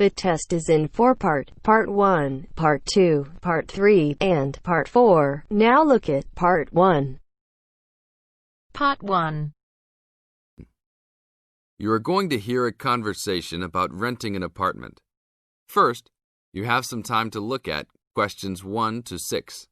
The test is in 4 parts: Part 1, Part 2, Part 3, and Part 4. Now look at Part 1. Part 1. You are going to hear a conversation about renting an apartment. First, you have some time to look at questions 1 to 6.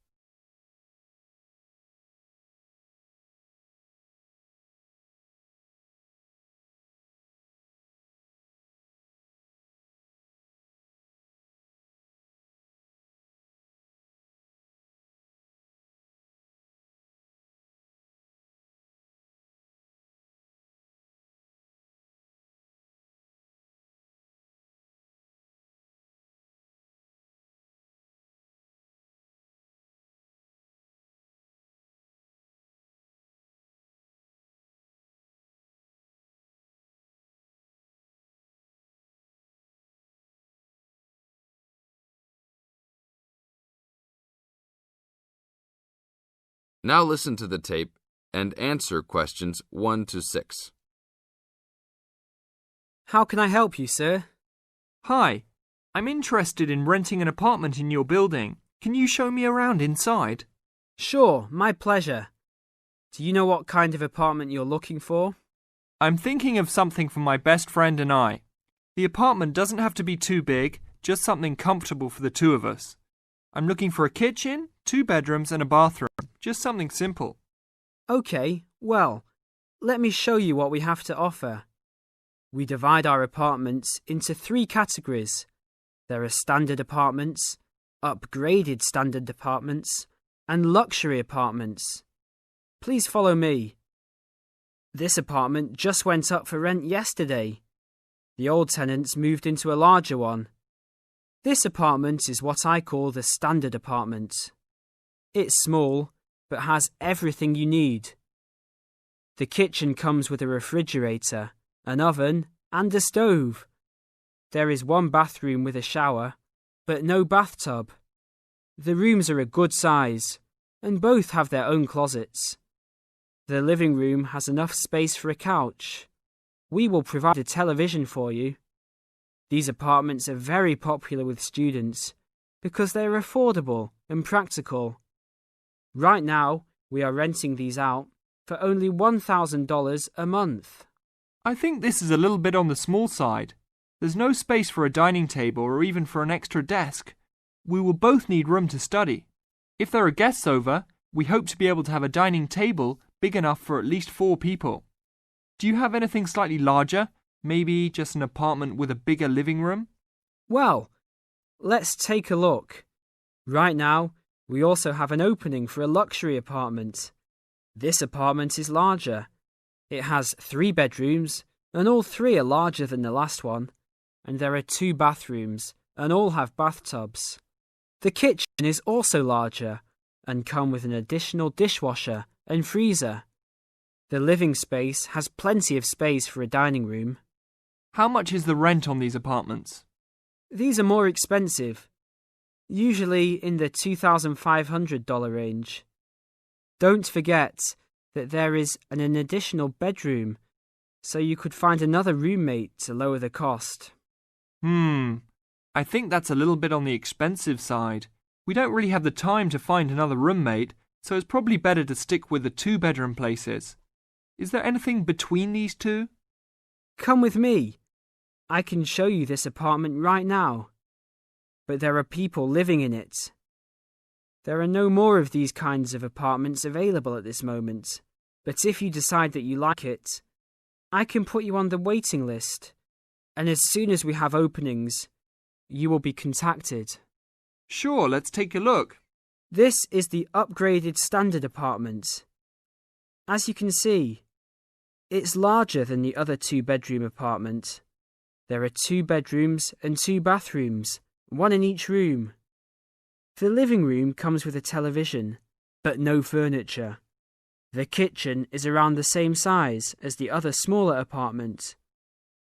Now listen to the tape and answer questions 1 to 6. How can I help you, sir? Hi, I'm interested in renting an apartment in your building. Can you show me around inside? Sure, my pleasure. Do you know what kind of apartment you're looking for? I'm thinking of something for my best friend and I. The apartment doesn't have to be too big, just something comfortable for the two of us. I'm looking for a kitchen, 2 bedrooms and a bathroom, just something simple. Okay, well, let me show you what we have to offer. We divide our apartments into 3 categories. There are standard apartments, upgraded standard apartments, and luxury apartments. Please follow me. This apartment just went up for rent yesterday. The old tenants moved into a larger one. This apartment is what I call the standard apartment. It's small, but has everything you need. The kitchen comes with a refrigerator, an oven, and a stove. There is 1 bathroom with a shower, but no bathtub. The rooms are a good size, and both have their own closets. The living room has enough space for a couch. We will provide a television for you. These apartments are very popular with students because they are affordable and practical. Right now, we are renting these out for only $1,000 a month. I think this is a little bit on the small side. There's no space for a dining table or even for an extra desk. We will both need room to study. If there are guests over, we hope to be able to have a dining table big enough for at least 4 people. Do you have anything slightly larger? Maybe just an apartment with a bigger living room? Well, let's take a look. Right now, we also have an opening for a luxury apartment. This apartment is larger. It has 3 bedrooms, and all 3 are larger than the last one. And there are 2 bathrooms, and all have bathtubs. The kitchen is also larger, and come with an additional dishwasher and freezer. The living space has plenty of space for a dining room. How much is the rent on these apartments? These are more expensive, usually in the $2,500 range. Don't forget that there is an additional bedroom, so you could find another roommate to lower the cost. I think that's a little bit on the expensive side. We don't really have the time to find another roommate, so it's probably better to stick with the 2-bedroom places. Is there anything between these 2? Come with me. I can show you this apartment right now. But there are people living in it. There are no more of these kinds of apartments available at this moment. But if you decide that you like it, I can put you on the waiting list. And as soon as we have openings, you will be contacted. Sure, let's take a look. This is the upgraded standard apartment. As you can see, it's larger than the other 2-bedroom apartment. There are 2 bedrooms and 2 bathrooms, 1 in each room. The living room comes with a television, but no furniture. The kitchen is around the same size as the other smaller apartment.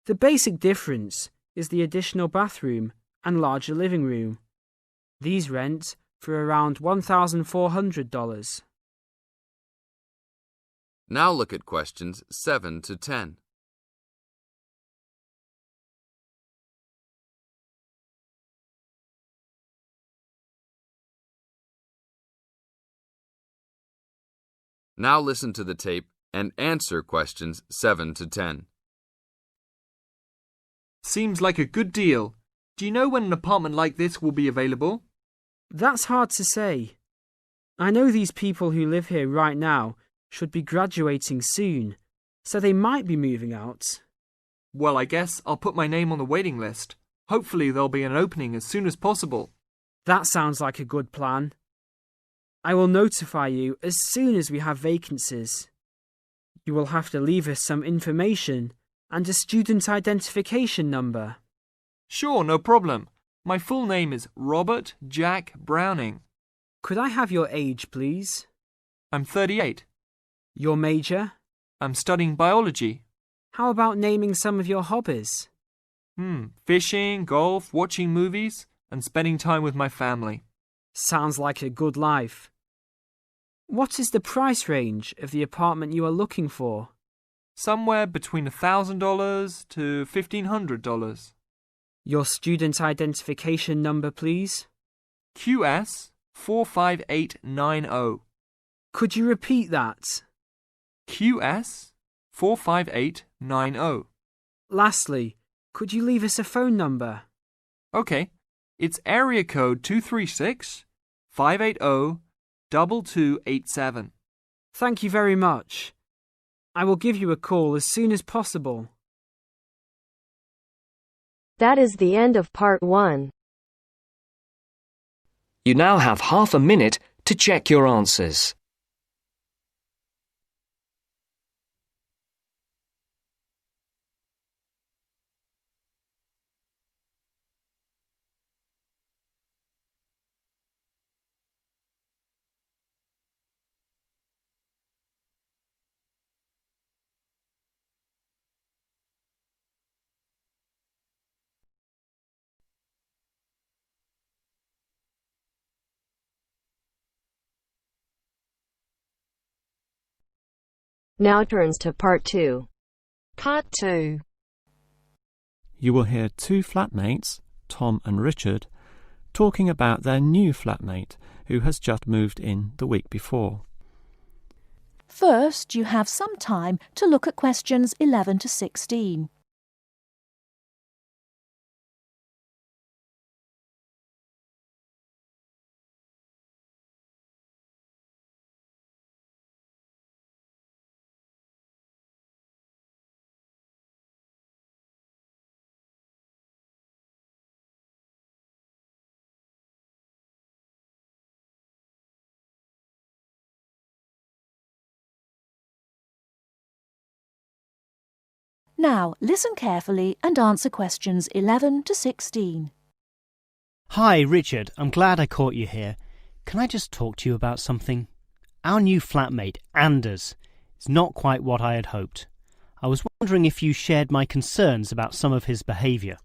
The basic difference is the additional bathroom and larger living room. These rent for around $1,400. Now look at questions 7 to 10. Now listen to the tape and answer questions 7 to 10. Seems like a good deal. Do you know when an apartment like this will be available? That's hard to say. I know these people who live here right now should be graduating soon, so they might be moving out. Well, I guess I'll put my name on the waiting list. Hopefully there'll be an opening as soon as possible. That sounds like a good plan. I will notify you as soon as we have vacancies. You will have to leave us some information and a student identification number. Sure, no problem. My full name is Robert Jack Browning. Could I have your age, please? I'm 38. Your major? I'm studying biology. How about naming some of your hobbies? Fishing, golf, watching movies, and spending time with my family. Sounds like a good life. What is the price range of the apartment you are looking for? Somewhere between $1,000 to $1,500. Your student identification number, please. QS 45890. Could you repeat that? QS 45890. Lastly, could you leave us a phone number? Okay, it's area code 236 580 2287. Thank you very much. I will give you a call as soon as possible. That is the end of part 1. You now have half a minute to check your answers. Now turns to part 2. Part 2. You will hear two flatmates, Tom and Richard, talking about their new flatmate who has just moved in the week before. First, you have some time to look at questions 11 to 16. Now, listen carefully and answer questions 11 to 16. Hi, Richard. I'm glad I caught you here. Can I just talk to you about something? Our new flatmate, Anders, is not quite what I had hoped. I was wondering if you shared my concerns about some of his behaviour.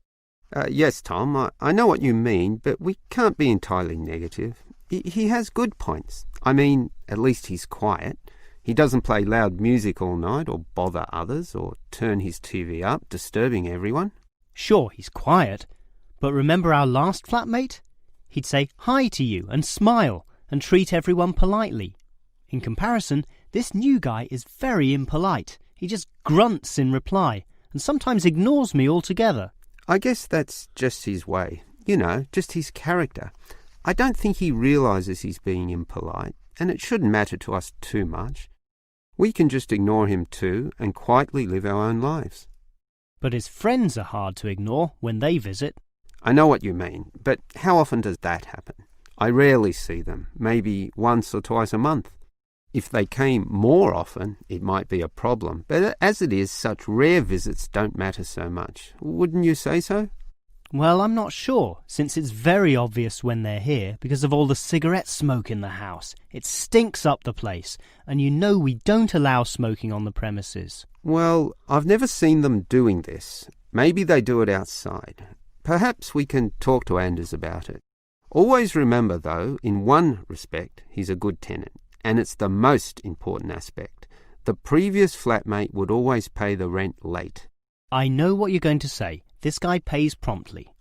Yes, Tom, I know what you mean, but we can't be entirely negative. He has good points. I mean, at least he's quiet. He doesn't play loud music all night or bother others or turn his TV up, disturbing everyone. Sure, he's quiet, but remember our last flatmate? He'd say hi to you and smile and treat everyone politely. In comparison, this new guy is very impolite. He just grunts in reply and sometimes ignores me altogether. I guess that's just his way. You know, just his character. I don't think he realises he's being impolite, and it shouldn't matter to us too much. We can just ignore him too and quietly live our own lives. But his friends are hard to ignore when they visit. I know what you mean, but how often does that happen? I rarely see them, maybe once or twice a month. If they came more often, it might be a problem, but as it is, such rare visits don't matter so much. Wouldn't you say so? Well, I'm not sure, since it's very obvious when they're here because of all the cigarette smoke in the house. It stinks up the place, and you know we don't allow smoking on the premises. Well, I've never seen them doing this. Maybe they do it outside. Perhaps we can talk to Anders about it. Always remember, though, in one respect, he's a good tenant, and it's the most important aspect. The previous flatmate would always pay the rent late. I know what you're going to say. This guy pays promptly.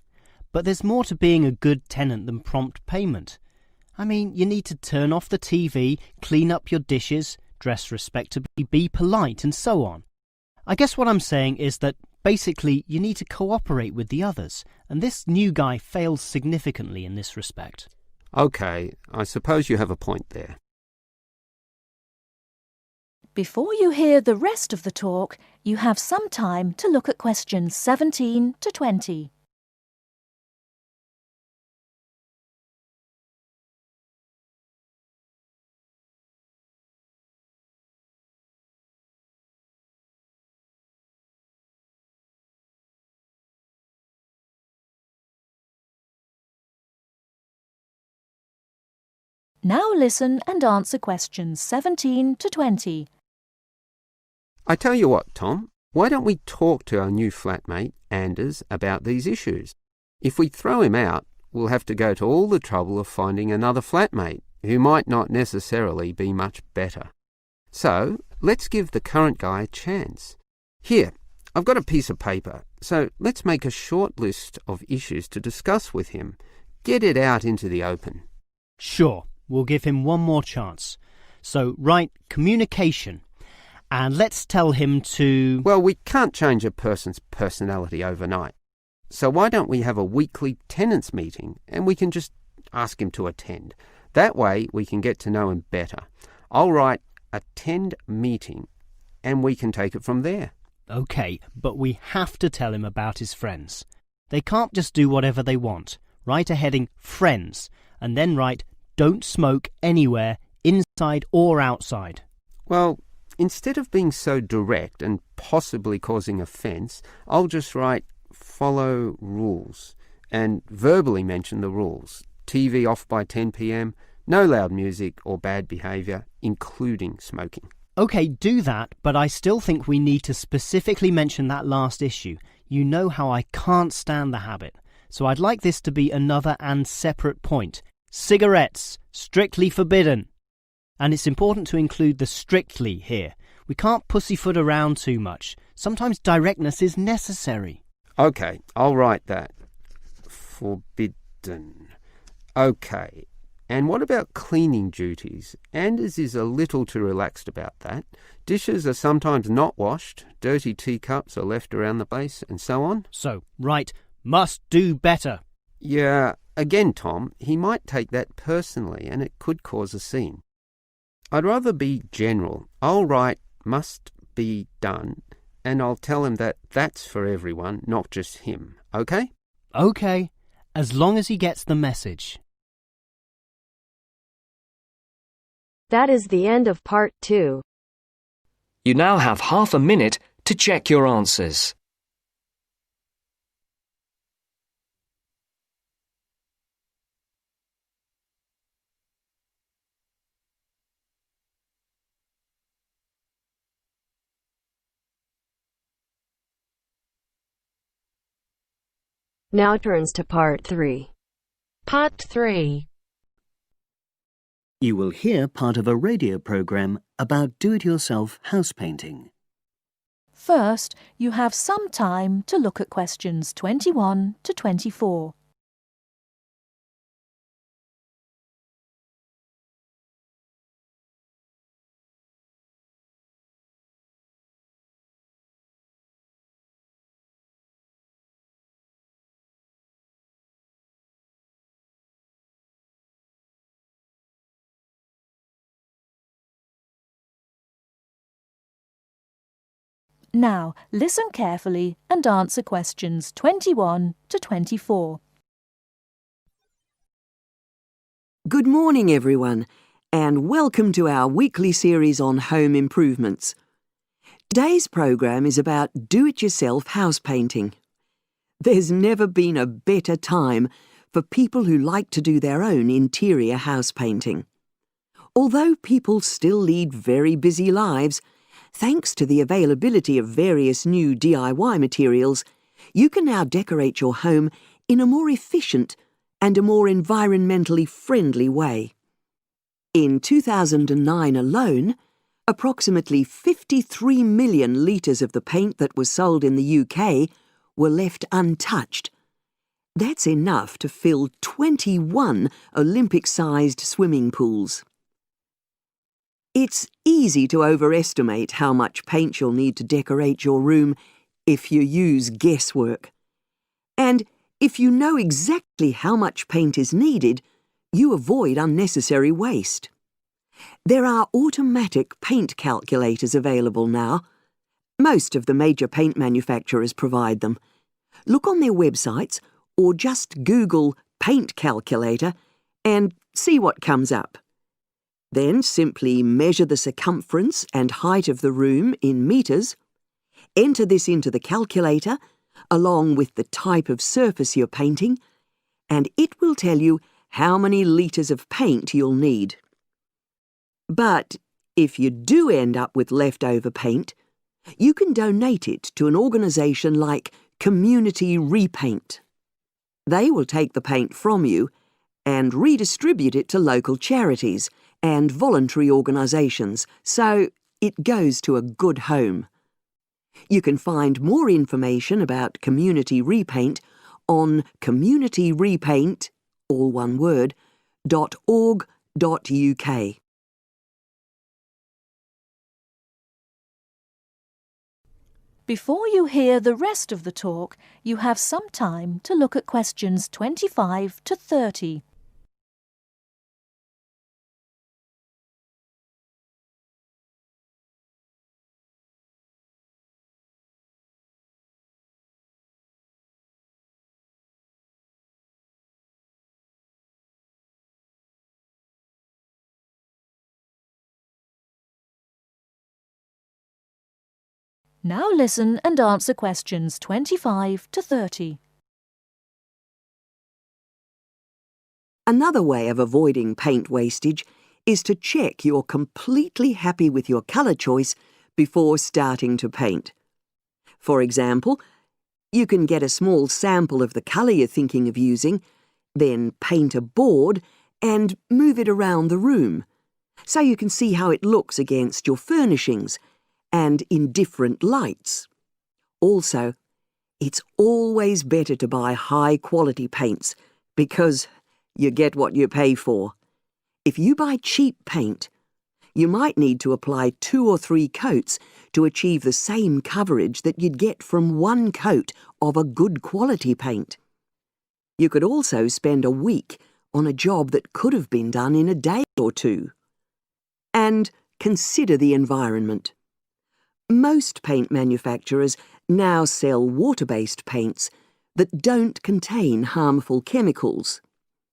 But there's more to being a good tenant than prompt payment. I mean, you need to turn off the TV, clean up your dishes, dress respectably, be polite, and so on. I guess what I'm saying is that basically you need to cooperate with the others, and this new guy fails significantly in this respect. OK, I suppose you have a point there. Before you hear the rest of the talk, you have some time to look at questions 17 to 20. Now listen and answer questions 17 to 20. I tell you what, Tom, why don't we talk to our new flatmate, Anders, about these issues? If we throw him out, we'll have to go to all the trouble of finding another flatmate who might not necessarily be much better. So, let's give the current guy a chance. Here, I've got a piece of paper, so let's make a short list of issues to discuss with him. Get it out into the open. Sure, we'll give him one more chance. So, write communication. And let's tell him to... Well, we can't change a person's personality overnight. So why don't we have a weekly tenants meeting and we can just ask him to attend. That way we can get to know him better. I'll write attend meeting and we can take it from there. OK, but we have to tell him about his friends. They can't just do whatever they want. Write a heading friends and then write don't smoke anywhere, inside or outside. Well, instead of being so direct and possibly causing offence, I'll just write follow rules and verbally mention the rules. TV off by 10 p.m, no loud music or bad behaviour, including smoking. OK, do that, but I still think we need to specifically mention that last issue. You know how I can't stand the habit. So I'd like this to be another and separate point. Cigarettes, strictly forbidden. And it's important to include the strictly here. We can't pussyfoot around too much. Sometimes directness is necessary. OK, I'll write that. Forbidden. OK. And what about cleaning duties? Anders is a little too relaxed about that. Dishes are sometimes not washed, dirty teacups are left around the place, and so on. So, write, must do better. Yeah, again, Tom, he might take that personally and it could cause a scene. I'd rather be general. I'll write must be done and I'll tell him that that's for everyone, not just him. OK? OK, as long as he gets the message. That is the end of part 2. You now have half a minute to check your answers. Now turns to part 3. Part 3. You will hear part of a radio program about do-it-yourself house painting. First, you have some time to look at questions 21 to 24. Now, listen carefully and answer questions 21 to 24. Good morning, everyone, and welcome to our weekly series on home improvements. Today's program is about do-it-yourself house painting. There's never been a better time for people who like to do their own interior house painting. Although people still lead very busy lives, thanks to the availability of various new DIY materials, you can now decorate your home in a more efficient and a more environmentally friendly way. In 2009 alone, approximately 53 million litres of the paint that was sold in the UK were left untouched. That's enough to fill 21 Olympic-sized swimming pools. It's easy to overestimate how much paint you'll need to decorate your room if you use guesswork. And if you know exactly how much paint is needed, you avoid unnecessary waste. There are automatic paint calculators available now. Most of the major paint manufacturers provide them. Look on their websites or just Google paint calculator and see what comes up. Then simply measure the circumference and height of the room in metres, enter this into the calculator along with the type of surface you're painting, and it will tell you how many litres of paint you'll need. But if you do end up with leftover paint, you can donate it to an organisation like Community Repaint. They will take the paint from you and redistribute it to local charities and voluntary organisations, so it goes to a good home. You can find more information about Community Repaint on communityrepaint, all one word, .org.uk. Before you hear the rest of the talk, you have some time to look at questions 25 to 30. Now listen and answer questions 25 to 30. Another way of avoiding paint wastage is to check you're completely happy with your colour choice before starting to paint. For example, you can get a small sample of the colour you're thinking of using, then paint a board and move it around the room, so you can see how it looks against your furnishings and in different lights. Also, it's always better to buy high-quality paints because you get what you pay for. If you buy cheap paint, you might need to apply 2 or 3 coats to achieve the same coverage that you'd get from 1 coat of a good quality paint. You could also spend a week on a job that could have been done in a day or 2. And consider the environment. Most paint manufacturers now sell water-based paints that don't contain harmful chemicals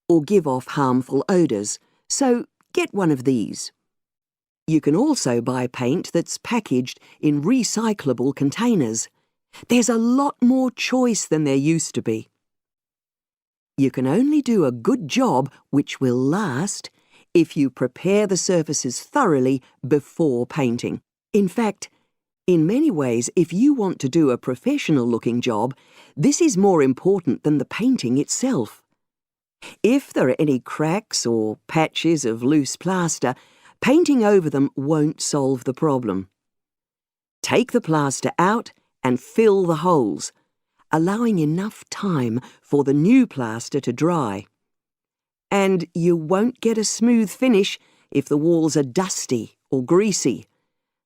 or give off harmful odours, so get one of these. You can also buy paint that's packaged in recyclable containers. There's a lot more choice than there used to be. You can only do a good job which will last if you prepare the surfaces thoroughly before painting. In fact, in many ways, if you want to do a professional-looking job, this is more important than the painting itself. If there are any cracks or patches of loose plaster, painting over them won't solve the problem. Take the plaster out and fill the holes, allowing enough time for the new plaster to dry. And you won't get a smooth finish if the walls are dusty or greasy.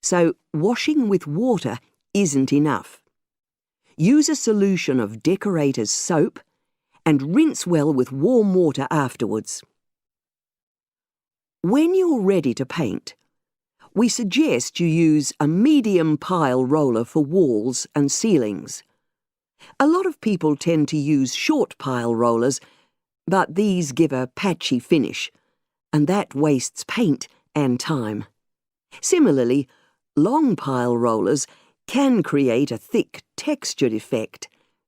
So washing with water isn't enough. Use a solution of decorator's soap and rinse well with warm water afterwards. When you're ready to paint, we suggest you use a medium pile roller for walls and ceilings. A lot of people tend to use short pile rollers, but these give a patchy finish, and that wastes paint and time. Similarly, long pile rollers can create a thick textured effect,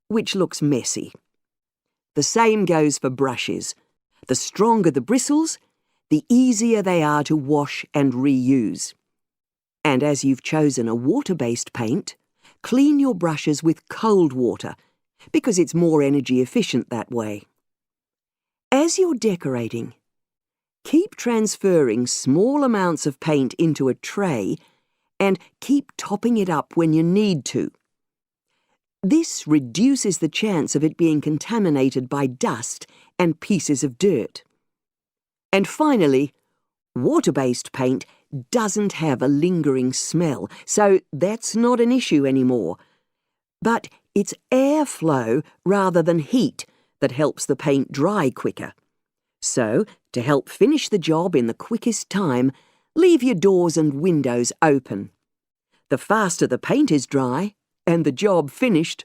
which looks messy. The same goes for brushes. The stronger the bristles, the easier they are to wash and reuse. And as you've chosen a water-based paint, clean your brushes with cold water, because it's more energy efficient that way. As you're decorating, keep transferring small amounts of paint into a tray and keep topping it up when you need to. This reduces the chance of it being contaminated by dust and pieces of dirt. And finally, water-based paint doesn't have a lingering smell, so that's not an issue anymore. But it's airflow rather than heat that helps the paint dry quicker. So, to help finish the job in the quickest time, leave your doors and windows open. The faster the paint is dry and the job finished,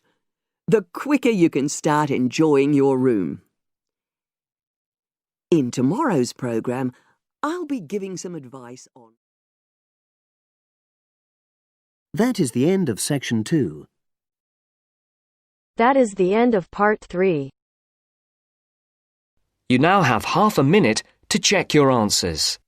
the quicker you can start enjoying your room. In tomorrow's program, I'll be giving some advice on... That is the end of section 2. That is the end of part 3. You now have half a minute to check your answers.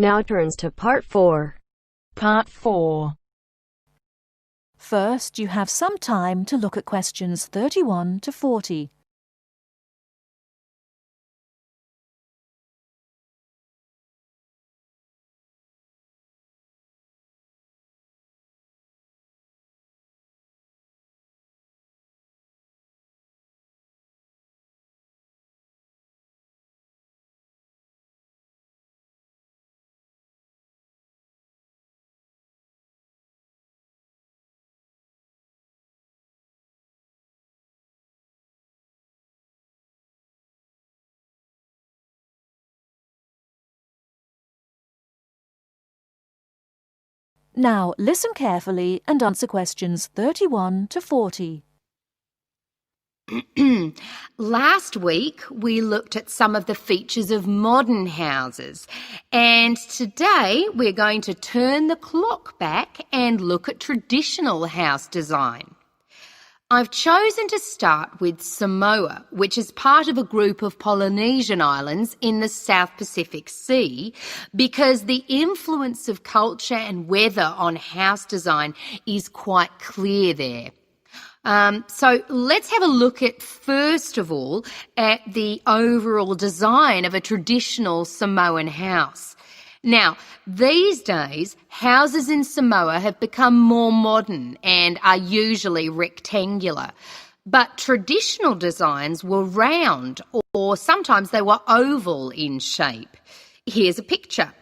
Now turns to part 4. Part 4. First, you have some time to look at questions 31 to 40. Now listen carefully and answer questions 31 to 40. Last week we looked at some of the features of modern houses, and today we're going to turn the clock back and look at traditional house design. I've chosen to start with Samoa, which is part of a group of Polynesian islands in the South Pacific Sea, because the influence of culture and weather on house design is quite clear there. So let's have a look at, first of all, at the overall design of a traditional Samoan house. Now, these days, houses in Samoa have become more modern and are usually rectangular. But traditional designs were round, or sometimes they were oval in shape. Here's a picture.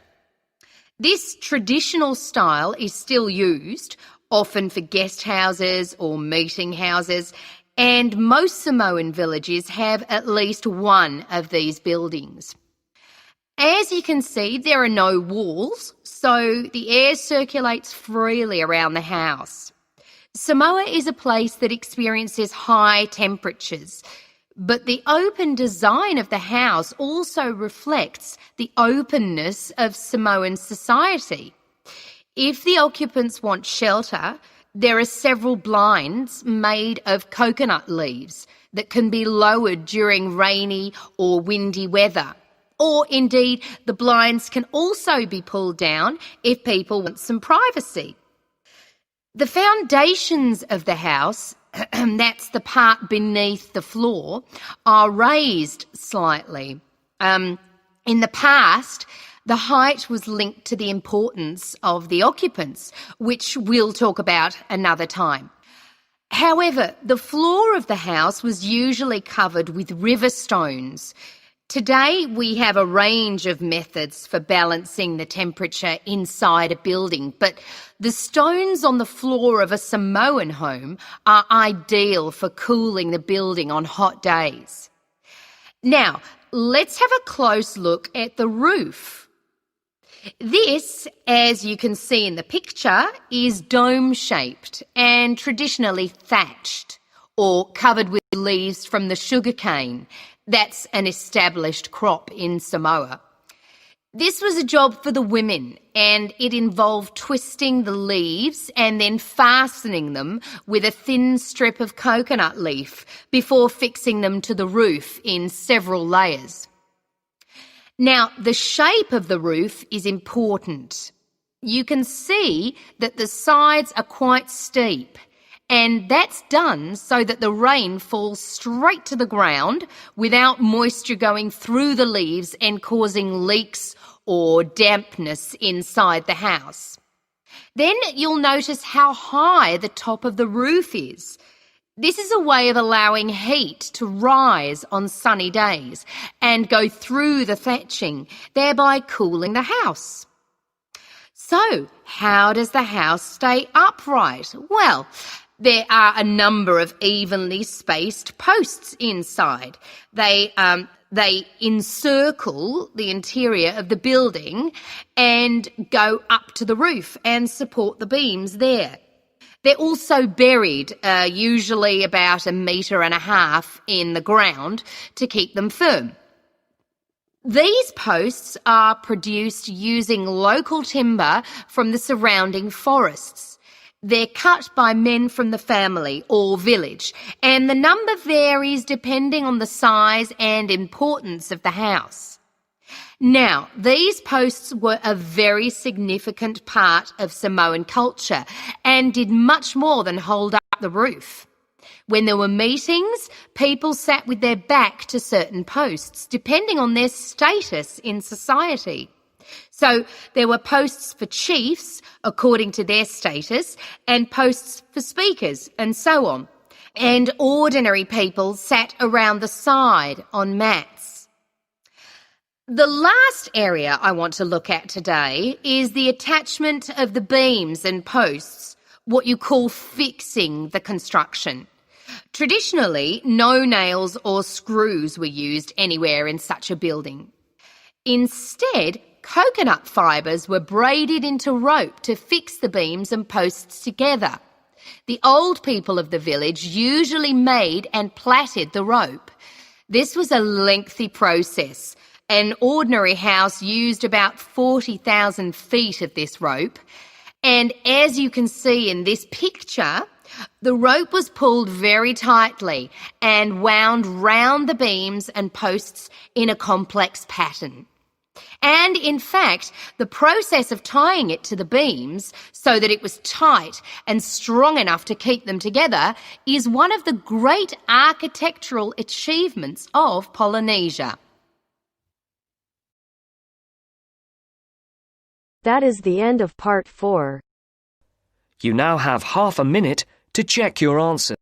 This traditional style is still used, often for guest houses or meeting houses, and most Samoan villages have at least one of these buildings. As you can see, there are no walls, so the air circulates freely around the house. Samoa is a place that experiences high temperatures, but the open design of the house also reflects the openness of Samoan society. If the occupants want shelter, there are several blinds made of coconut leaves that can be lowered during rainy or windy weather. Or indeed, the blinds can also be pulled down if people want some privacy. The foundations of the house, that's the part beneath the floor, are raised slightly. In the past, the height was linked to the importance of the occupants, which we'll talk about another time. However, the floor of the house was usually covered with river stones. Today, we have a range of methods for balancing the temperature inside a building, but the stones on the floor of a Samoan home are ideal for cooling the building on hot days. Now, let's have a close look at the roof. This, as you can see in the picture, is dome-shaped and traditionally thatched or covered with leaves from the sugarcane. That's an established crop in Samoa. This was a job for the women, and it involved twisting the leaves and then fastening them with a thin strip of coconut leaf before fixing them to the roof in several layers. Now, the shape of the roof is important. You can see that the sides are quite steep And that's done so that the rain falls straight to the ground without moisture going through the leaves and causing leaks or dampness inside the house. Then you'll notice how high the top of the roof is. This is a way of allowing heat to rise on sunny days and go through the thatching, thereby cooling the house. So, how does the house stay upright? Well, there are a number of evenly spaced posts inside. They encircle the interior of the building and go up to the roof and support the beams there. They're also buried, usually about 1.5 meters in the ground to keep them firm. These posts are produced using local timber from the surrounding forests. They're cut by men from the family or village, and the number varies depending on the size and importance of the house. Now, these posts were a very significant part of Samoan culture and did much more than hold up the roof. When there were meetings, people sat with their back to certain posts, depending on their status in society. So there were posts for chiefs, according to their status, and posts for speakers, and so on. And ordinary people sat around the side on mats. The last area I want to look at today is the attachment of the beams and posts, what you call fixing the construction. Traditionally, no nails or screws were used anywhere in such a building. Instead, coconut fibres were braided into rope to fix the beams and posts together. The old people of the village usually made and plaited the rope. This was a lengthy process. An ordinary house used about 40,000 feet of this rope, and as you can see in this picture, the rope was pulled very tightly and wound round the beams and posts in a complex pattern. And in fact, the process of tying it to the beams so that it was tight and strong enough to keep them together is one of the great architectural achievements of Polynesia. That is the end of part 4. You now have half a minute to check your answers.